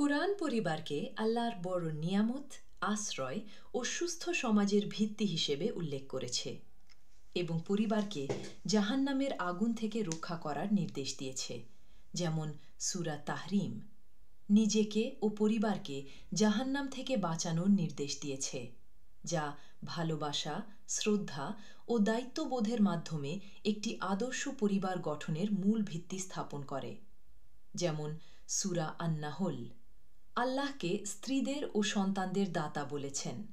কুরআন পরিবারকে আল্লাহর বড় নিয়ামত, আশ্রয় ও সুস্থ সমাজের ভিত্তি হিসেবে উল্লেখ করেছে এবং পরিবারকে জাহান্নামের আগুন থেকে রক্ষা করার নির্দেশ দিয়েছে, যেমন সূরা তাহরিম নিজেকে ও পরিবারকে জাহান্নাম থেকে বাঁচানোর নির্দেশ দিয়েছে, যা ভালোবাসা, শ্রদ্ধা ও দায়িত্ববোধের মাধ্যমে একটি আদর্শ পরিবার গঠনের মূল ভিত্তি স্থাপন করে। যেমন সূরা আন-নাহল আল্লাহকে স্ত্রীদের ও সন্তানদের দাতা বলেছেন।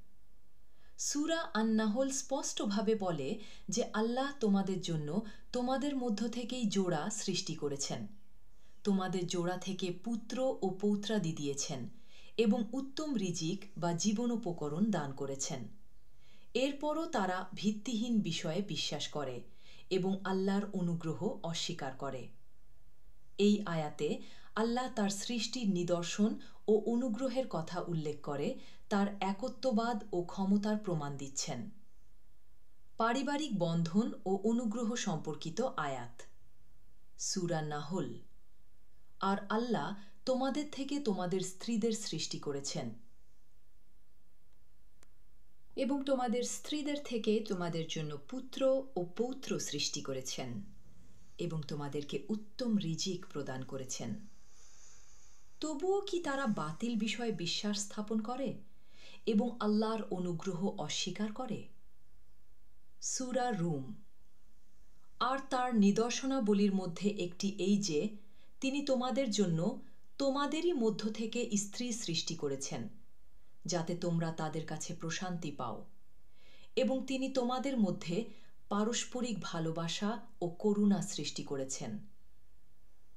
সূরা আন-নাহল স্পষ্টভাবে বলে যে আল্লাহ তোমাদের জন্য তোমাদের মধ্য থেকেই জোড়া সৃষ্টি করেছেন, তোমাদের জোড়া থেকে পুত্র ও পৌত্রাদি দিয়েছেন এবং উত্তম রিজিক বা জীবনোপকরণ দান করেছেন। এরপরও তারা ভিত্তিহীন বিষয়ে বিশ্বাস করে এবং আল্লাহর অনুগ্রহ অস্বীকার করে। এই আয়াতে আল্লাহ তার সৃষ্টির নিদর্শন ও অনুগ্রহের কথা উল্লেখ করে তার একত্ববাদ ও ক্ষমতার প্রমাণ দিচ্ছেন। পারিবারিক বন্ধন ও অনুগ্রহ সম্পর্কিত আয়াত। সূরা নাহল। আর আল্লাহ তোমাদের থেকে তোমাদের স্ত্রীদের সৃষ্টি করেছেন এবং তোমাদের স্ত্রীদের থেকে তোমাদের জন্য পুত্র ও পৌত্র সৃষ্টি করেছেন এবং তোমাদেরকে উত্তম রিজিক প্রদান করেছেন। তবুও কি তারা বাতিল বিষয়ে বিশ্বাস স্থাপন করে এবং আল্লাহর অনুগ্রহ অস্বীকার করে? সূরা রুম। আর তার নিদর্শনাবলীর মধ্যে একটি এই যে তিনি তোমাদের জন্য তোমাদেরই মধ্য থেকে স্ত্রী সৃষ্টি করেছেন, যাতে তোমরা তাদের কাছে প্রশান্তি পাও, এবং তিনি তোমাদের মধ্যে পারস্পরিক ভালোবাসা ও করুণা সৃষ্টি করেছেন।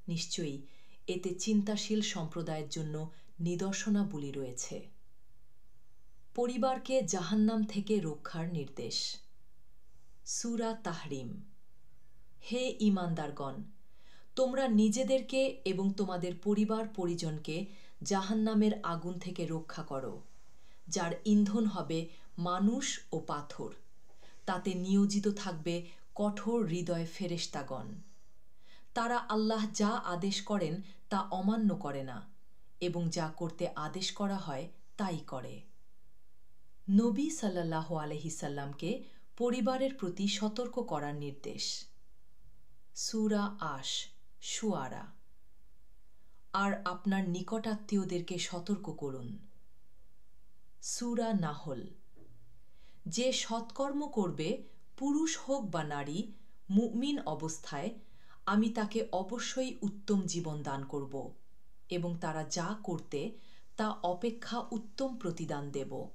নিশ্চয়ই এতে চিন্তাশীল সম্প্রদায়ের জন্য নিদর্শনাবলী রয়েছে। পরিবারকে জাহান্নাম থেকে রক্ষার নির্দেশ। সূরা তাহরিম। হে ঈমানদারগণ, তোমরা নিজেদেরকে এবং তোমাদের পরিবার পরিজনকে জাহান্নামের আগুন থেকে রক্ষা করো, যার ইন্ধন হবে মানুষ ও পাথর। তাতে নিয়োজিত থাকবে কঠোর হৃদয় ফেরেশতাগণ। তারা আল্লাহ যা আদেশ করেন তা অমান্য করে না এবং যা করতে আদেশ করা হয় তাই করে। নবী সাল্লাল্লাহু আলাইহি সাল্লামকে পরিবারের প্রতি সতর্ক করার নির্দেশ। সূরা আশ শুআরা। আর আপনার নিকটাত্মীয়দেরকে সতর্ক করুন। সূরা নাহল। যে সৎকর্ম করবে, পুরুষ হোক বা নারী, মুমিন অবস্থায়, আমি তাকে অবশ্যই উত্তম জীবন দান করব এবং তারা যা করতে তা অপেক্ষা উত্তম প্রতিদান দেব।